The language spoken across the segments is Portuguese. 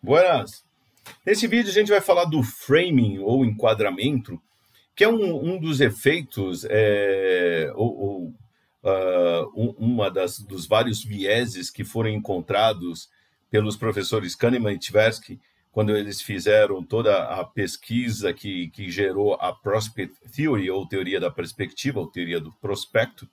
Buenas! Nesse vídeo a gente vai falar do framing ou enquadramento, que é um dos efeitos, dos vários vieses que foram encontrados pelos professores Kahneman e Tversky, quando eles fizeram toda a pesquisa que gerou a Prospect Theory, ou teoria da perspectiva, ou teoria do prospecto,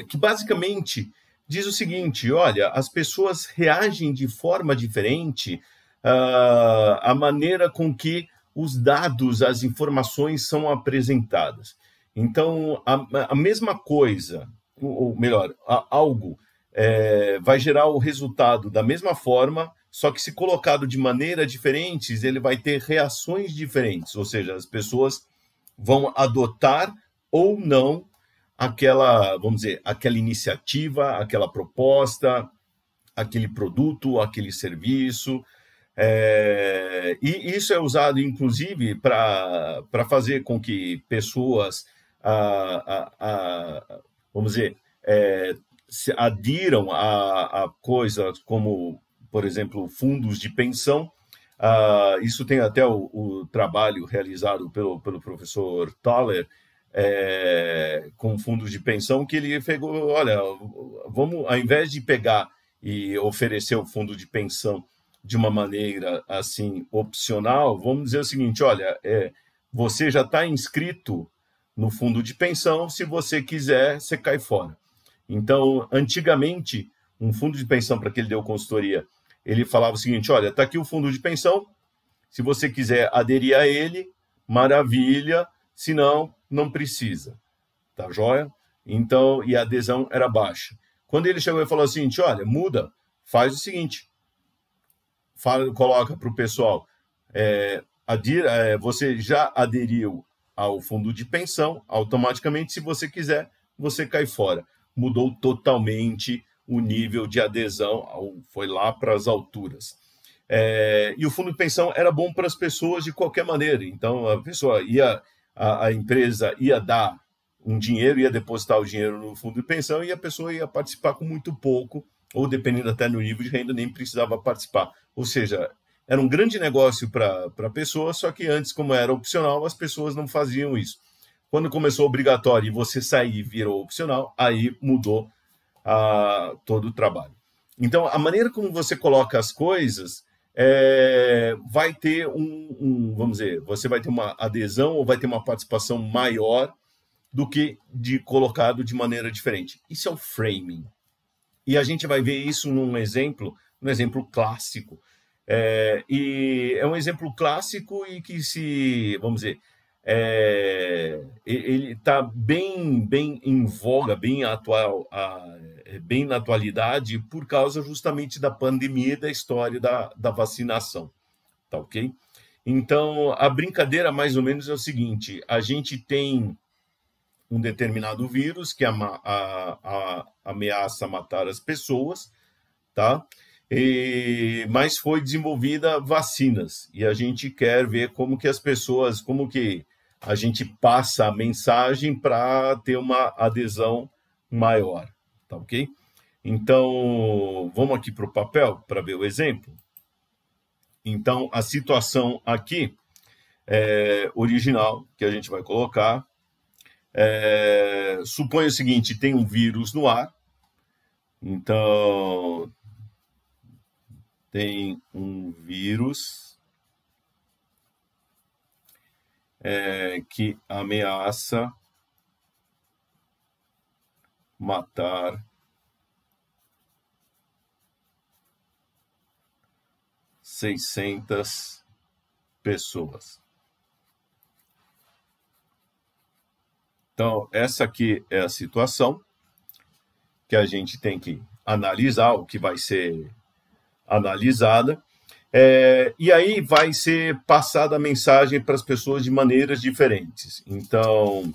que basicamente diz o seguinte: olha, as pessoas reagem de forma diferente à maneira com que os dados, as informações são apresentadas. Então, a mesma coisa, ou melhor, algo vai gerar o resultado da mesma forma, só que se colocado de maneira diferentes, ele vai ter reações diferentes, ou seja, as pessoas vão adotar ou não aquela, vamos dizer, aquela iniciativa, aquela proposta, aquele produto, aquele serviço. E isso é usado, inclusive, para fazer com que pessoas, vamos dizer, se adiram a coisas como, por exemplo, fundos de pensão. Isso tem até o trabalho realizado pelo professor Thaler, com fundos de pensão, que ele pegou, olha, vamos, ao invés de pegar e oferecer o fundo de pensão de uma maneira assim opcional, vamos dizer o seguinte: olha, você já está inscrito no fundo de pensão, se você quiser, você cai fora. Então, antigamente, um fundo de pensão, para que ele deu consultoria, ele falava o seguinte: olha, está aqui o fundo de pensão, se você quiser aderir a ele, maravilha, se não, não precisa, tá joia? Então, e a adesão era baixa. Quando ele chegou e falou assim: olha, muda, faz o seguinte, coloca para o pessoal, você já aderiu ao fundo de pensão, automaticamente, se você quiser, você cai fora. Mudou totalmente o nível de adesão, foi lá para as alturas. E o fundo de pensão era bom para as pessoas de qualquer maneira. Então, a pessoa a empresa ia dar um dinheiro, ia depositar o dinheiro no fundo de pensão e a pessoa ia participar com muito pouco, ou dependendo até no nível de renda, nem precisava participar. Ou seja, era um grande negócio para a pessoa, só que antes, como era opcional, as pessoas não faziam isso. Quando começou obrigatório e você sair e virou opcional, aí mudou todo o trabalho. Então, a maneira como você coloca as coisas vai ter vamos dizer, você vai ter uma adesão ou vai ter uma participação maior do que colocado de maneira diferente. Isso é o framing. E a gente vai ver isso num exemplo clássico. E é um exemplo clássico e que vamos dizer, ele está bem em voga, bem atual, bem na atualidade, por causa justamente da pandemia e da história da vacinação. Tá ok? Então, a brincadeira mais ou menos é o seguinte: a gente tem um determinado vírus que ameaça matar as pessoas, tá? Mas foi desenvolvida vacinas, e a gente quer ver como que as pessoas, como que a gente passa a mensagem para ter uma adesão maior, tá ok? Então, vamos aqui para o papel para ver o exemplo. Então, a situação aqui original que a gente vai colocar, suponha o seguinte: tem um vírus no ar, então tem um vírus que ameaça matar 600 pessoas. Então, essa aqui é a situação que a gente tem que analisar, o que vai ser analisada. E aí vai ser passada a mensagem para as pessoas de maneiras diferentes. Então,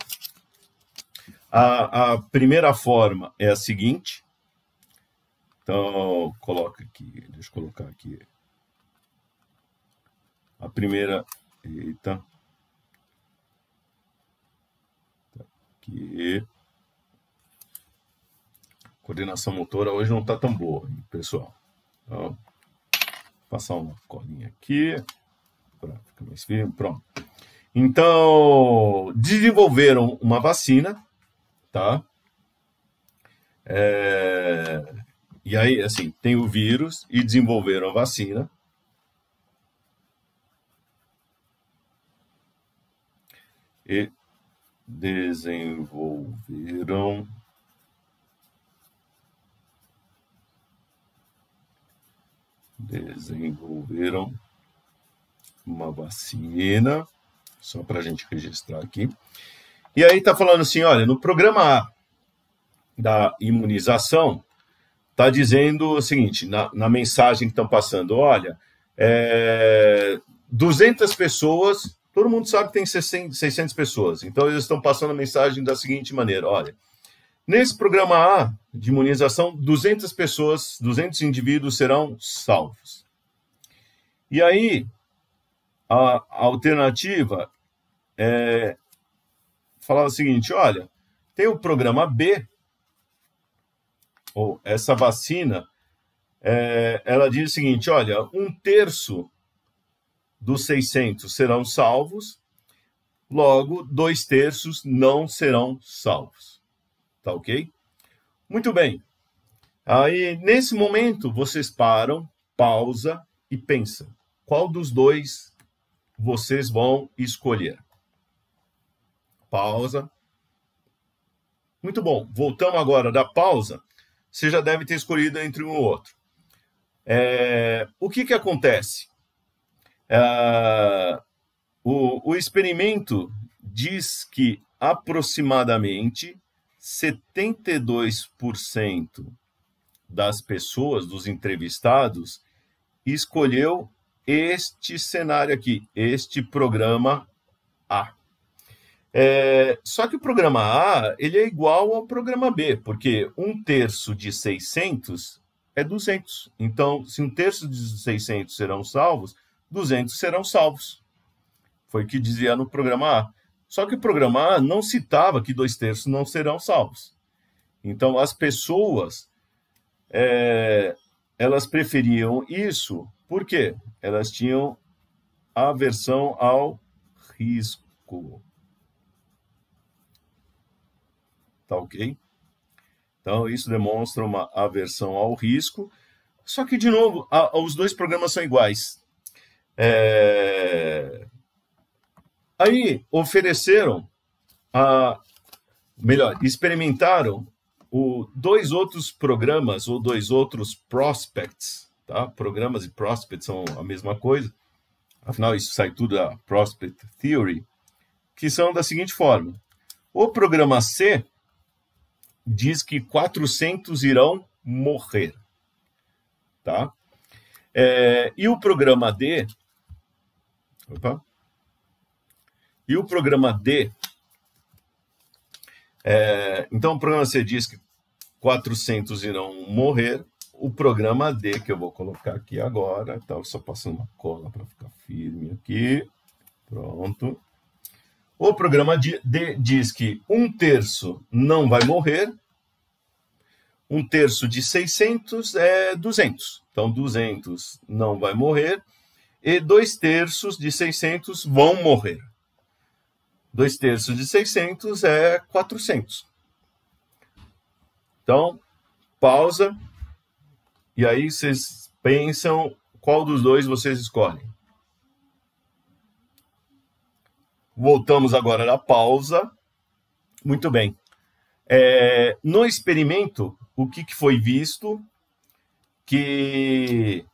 a primeira forma é a seguinte. Então, coloca aqui, deixa eu colocar aqui. A primeira, eita. Aqui. Coordenação motora hoje não está tão boa, pessoal. Então, passar uma colinha aqui para ficar mais firme. Pronto. Então, desenvolveram uma vacina, tá? E aí, assim, tem o vírus e desenvolveram a vacina. E desenvolveram uma vacina, só para a gente registrar aqui. E aí está falando assim, olha, no programa A da imunização, está dizendo o seguinte, na mensagem que estão passando, olha, 200 pessoas, todo mundo sabe que tem 600 pessoas, então eles estão passando a mensagem da seguinte maneira, olha, nesse programa A de imunização, 200 pessoas, 200 indivíduos serão salvos. E aí, a alternativa é falar o seguinte, olha, tem o programa B, ou essa vacina, ela diz o seguinte, olha, 1/3 dos 600 serão salvos, logo 2/3 não serão salvos. Tá ok? Muito bem. Aí, nesse momento, vocês param, pausa e pensam. Qual dos dois vocês vão escolher? Pausa. Muito bom. Voltamos agora da pausa. Você já deve ter escolhido entre um e outro. O que acontece? O experimento diz que aproximadamente 72% das pessoas, dos entrevistados, escolheu este cenário aqui, este programa A. Só que o programa A ele é igual ao programa B, porque 1/3 de 600 é 200. Então, se 1/3 de 600 serão salvos, 200 serão salvos. Foi o que dizia no programa A. Só que o programa A não citava que 2/3 não serão salvos. Então, as pessoas, elas preferiam isso, por quê? Elas tinham aversão ao risco. Tá ok? Então, isso demonstra uma aversão ao risco. Só que, de novo, os dois programas são iguais. Aí, ofereceram, experimentaram dois outros programas, ou dois outros prospects, tá? Programas e prospects são a mesma coisa. Afinal, isso sai tudo da Prospect Theory, que são da seguinte forma. O programa C diz que 400 irão morrer, tá? E o programa D... E o programa D... então, o programa C diz que 400 irão morrer. O programa D, que eu vou colocar aqui agora, tá? Só passando uma cola para ficar firme aqui. Pronto. O programa D diz que 1/3 não vai morrer. 1/3 de 600 é 200. Então, 200 não vai morrer. E 2/3 de 600 vão morrer. 2/3 de 600 é 400. Então, pausa. E aí vocês pensam qual dos dois vocês escolhem. Voltamos agora na pausa. Muito bem. No experimento, o que foi visto? Que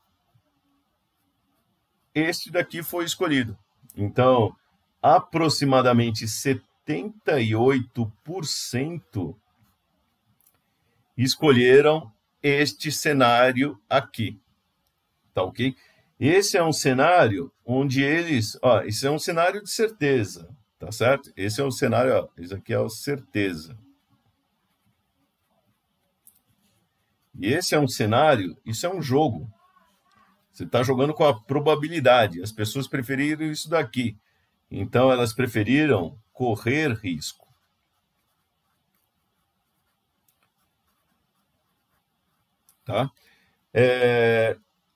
este daqui foi escolhido. Então, aproximadamente 78% escolheram este cenário aqui. Tá ok? Esse é um cenário onde eles... esse é um cenário de certeza, tá certo? Esse é um cenário... Isso aqui é a certeza. E esse é um cenário... Isso é um jogo. Você está jogando com a probabilidade. As pessoas preferiram isso daqui. Então, elas preferiram correr risco. Tá?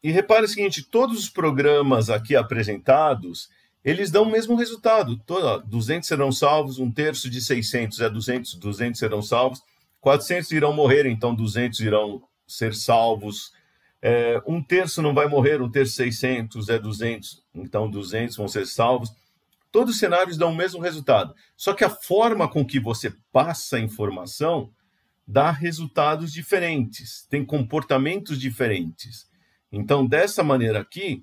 E repare o seguinte, todos os programas aqui apresentados, eles dão o mesmo resultado. 200 serão salvos, 1/3 de 600 é 200, 200 serão salvos, 400 irão morrer, então 200 irão ser salvos. 1/3 não vai morrer, 1/3 600 é 200, então 200 vão ser salvos. Todos os cenários dão o mesmo resultado. Só que a forma com que você passa a informação dá resultados diferentes, tem comportamentos diferentes. Então, dessa maneira aqui,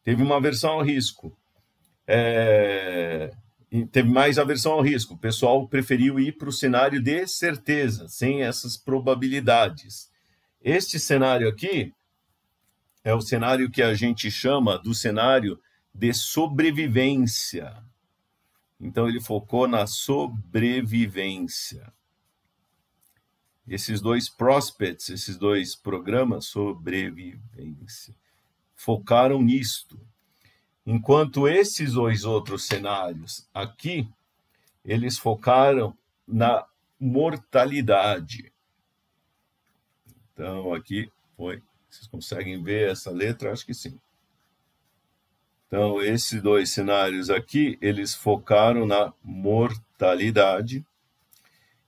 teve uma aversão ao risco. Teve mais aversão ao risco. O pessoal preferiu ir para o cenário de certeza, sem essas probabilidades. Este cenário aqui é o cenário que a gente chama do cenário de sobrevivência. Então, ele focou na sobrevivência. Esses dois prospects, esses dois programas, sobrevivência, focaram nisto. Enquanto esses dois outros cenários aqui, eles focaram na mortalidade. Então, aqui foi. Vocês conseguem ver essa letra? Acho que sim. Então, esses dois cenários aqui, eles focaram na mortalidade.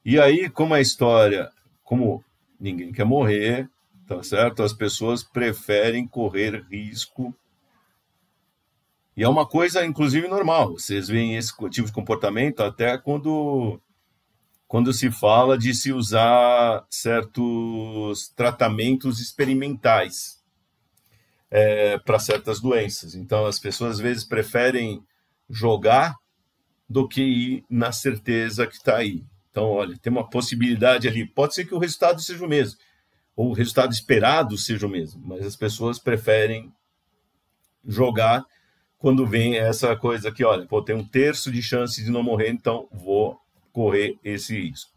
E aí, como a história, como ninguém quer morrer, tá certo? As pessoas preferem correr risco. E é uma coisa, inclusive, normal. Vocês veem esse tipo de comportamento até quando se fala de se usar certos tratamentos experimentais para certas doenças. Então, as pessoas, às vezes, preferem jogar do que ir na certeza que está aí. Então, olha, tem uma possibilidade ali. Pode ser que o resultado seja o mesmo, ou o resultado esperado seja o mesmo, mas as pessoas preferem jogar quando vem essa coisa aqui, olha, tem 1/3 de chance de não morrer, então vou correr esse risco.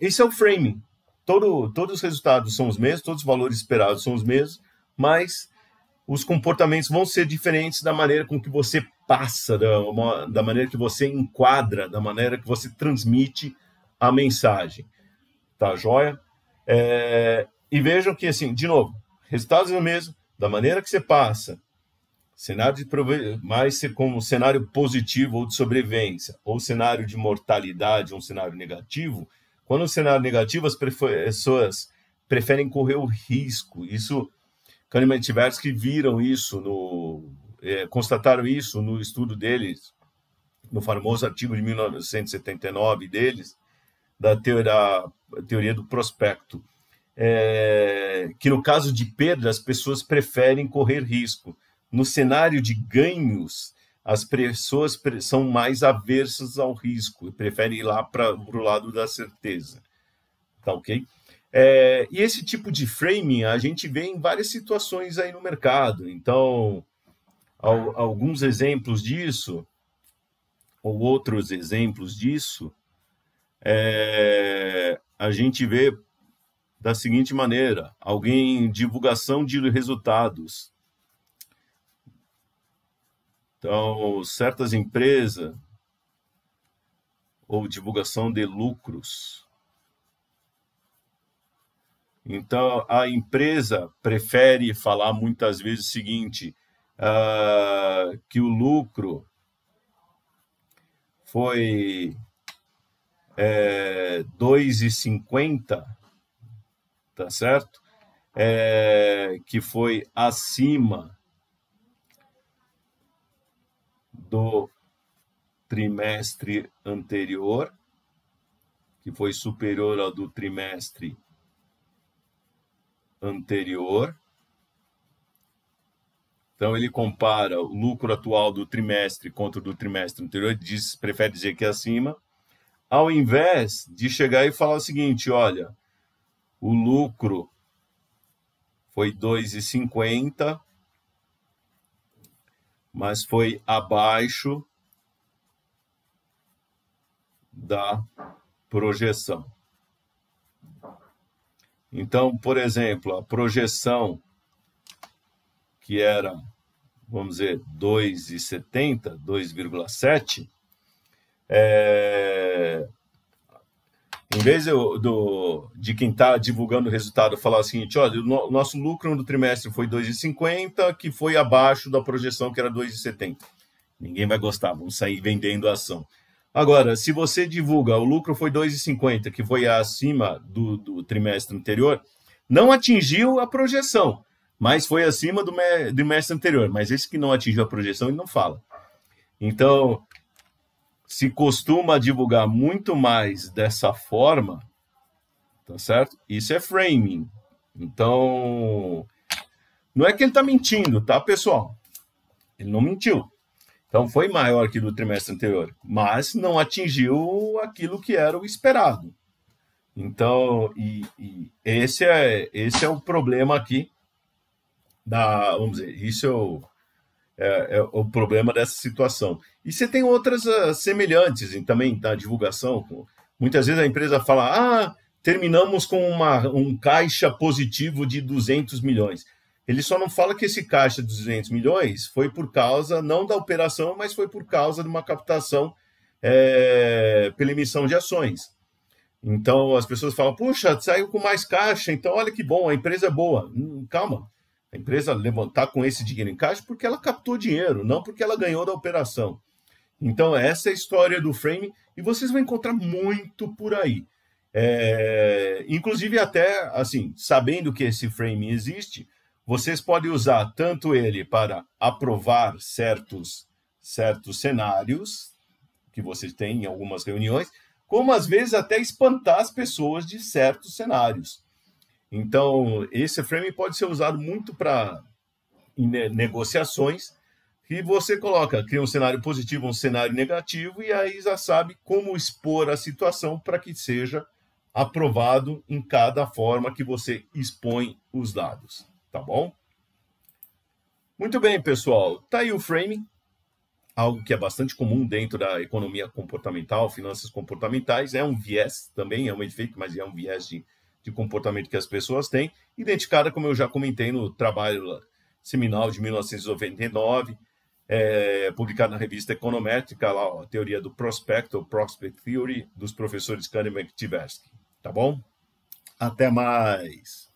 Esse é o framing. Todos os resultados são os mesmos, todos os valores esperados são os mesmos, mas os comportamentos vão ser diferentes da maneira com que você passa, da maneira que você enquadra, da maneira que você transmite a mensagem. Tá joia? E vejam que, assim, de novo, resultados são os mesmos, da maneira que você passa, cenário de mais como cenário positivo ou de sobrevivência, ou cenário de mortalidade, um cenário negativo. Quando o cenário negativo, as pessoas preferem correr o risco. Isso, Kahneman e Tversky viram isso, constataram isso no estudo deles, no famoso artigo de 1979 deles, da teoria do prospecto, que no caso de perda, as pessoas preferem correr risco. No cenário de ganhos, as pessoas são mais aversas ao risco, preferem ir lá para o lado da certeza. Tá ok? E esse tipo de framing a gente vê em várias situações aí no mercado. Então, alguns exemplos disso, ou outros exemplos disso, a gente vê da seguinte maneira: alguém, divulgação de resultados. Então, certas empresas, ou divulgação de lucros. Então, a empresa prefere falar muitas vezes o seguinte, que o lucro foi 2,50, tá certo? Que foi acima do trimestre anterior, que foi superior ao do trimestre anterior. Então, ele compara o lucro atual do trimestre contra o do trimestre anterior, prefere dizer que é acima, ao invés de chegar e falar o seguinte, olha, o lucro foi 2,50, mas foi abaixo da projeção. Então, por exemplo, a projeção que era, vamos dizer, 2,70, 2,7, Em vez de quem está divulgando o resultado falar o seguinte, olha, o nosso lucro no trimestre foi 2,50, que foi abaixo da projeção que era 2,70. Ninguém vai gostar, vão sair vendendo a ação. Agora, se você divulga o lucro foi 2,50, que foi acima do trimestre anterior, não atingiu a projeção, mas foi acima do trimestre anterior. Mas esse que não atingiu a projeção, ele não fala. Então, se costuma divulgar muito mais dessa forma, tá certo? Isso é framing. Então, não é que ele está mentindo, tá, pessoal? Ele não mentiu. Então, foi maior que do trimestre anterior, mas não atingiu aquilo que era o esperado. Então, esse é o problema aqui vamos dizer, isso é o problema dessa situação. E você tem outras semelhantes também da divulgação. Muitas vezes a empresa fala, terminamos com um caixa positivo de 200 milhões. Ele só não fala que esse caixa de 200 milhões foi por causa, não da operação, mas foi por causa de uma captação pela emissão de ações. Então, as pessoas falam, puxa, saiu com mais caixa, então olha que bom, a empresa é boa. Calma, a empresa levantar com esse dinheiro em caixa porque ela captou dinheiro, não porque ela ganhou da operação. Então, essa é a história do framing e vocês vão encontrar muito por aí. Inclusive, até assim, sabendo que esse framing existe, vocês podem usar tanto ele para aprovar certos cenários que vocês têm em algumas reuniões, como às vezes até espantar as pessoas de certos cenários. Então, esse framing pode ser usado muito para negociações, que você cria um cenário positivo, um cenário negativo, e aí já sabe como expor a situação para que seja aprovado em cada forma que você expõe os dados. Tá bom? Muito bem, pessoal. Tá aí o framing, algo que é bastante comum dentro da economia comportamental, finanças comportamentais. É um viés também, é um efeito, mas é um viés de comportamento que as pessoas têm, identificada, como eu já comentei, no trabalho seminal de 1999, publicado na revista Econométrica, lá, a teoria do prospect, ou Prospect Theory, dos professores Kahneman e Tversky. Tá bom? Até mais!